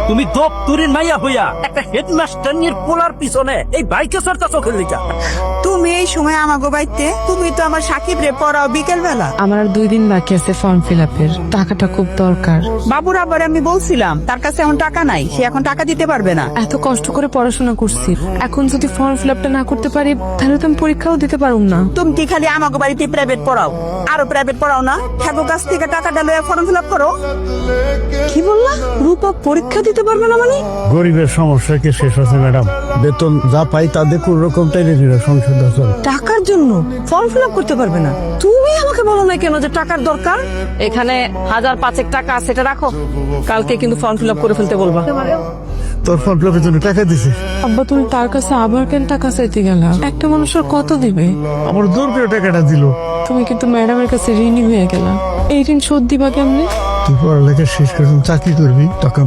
তুমি দপ্তরের মাইয়া হইয়া একটা হেডমাস্টার নিয়ে পোলার পিছনে এই বাইকে সরতা চোখের লিখা। তুমি এই সময় আমাগো বাইতে, তুমি তো আমার সাকিব রে পড়াও বিকেল বেলা। আমার আর 2 দিন বাকি আছে ফর্ম ফিল আপের, টাকাটা খুব দরকার। বাবুর আবার আমি বলছিলাম তার কাছে এখন টাকা নাই, সে এখন টাকা দিতে পারবে না। এত কষ্ট করে পড়াশোনা করছি, এখন যদি ফর্ম ফিল আপটা না করতে পারি তাহলে তো আমি পরীক্ষাও দিতে পারুম না। তুমি কি খালি আমাগো বাড়িতে প্রাইভেট পড়াও? আরো প্রাইভেট পড়াও না? ঠাকুর কাছ থেকে টাকাটা লয়ে ফর্ম ফিল আপ করো। কি বললা? রূপা পরীক্ষা দিতে পারবে না মানে? গরিবের সমস্যা কি শেষ আছে ম্যাডাম? বেতন যা পাই তাদের কোন রকম টাইনে সংসার চলে। টাকার জন্য ফর্ম ফিল আপ করতে পারবে না? তুমি আমাকে বলো না কেন যে টাকার দরকার? এখানে 1000-5 টাকা আছে, এটা রাখো, কালকে কিন্তু ফর্ম ফিল আপ করে ফেলতে বলবা। তোর ফর্ম ফিল আপের জন্য টাকা দিছে। আব্বা তুমি তার কাছে আবার কেন টাকা চাইতে গেলা? একটা মানুষের কত দিবে? আমার জোর করে টাকাটা দিল। তুমি কিন্তু ম্যাডামের কাছে ঋণী হয়ে গেলা, এই ঋণ শোধ দিবা কেমনে? তুই পড়ালেখা শেষ করে চাকরি করবি, তখন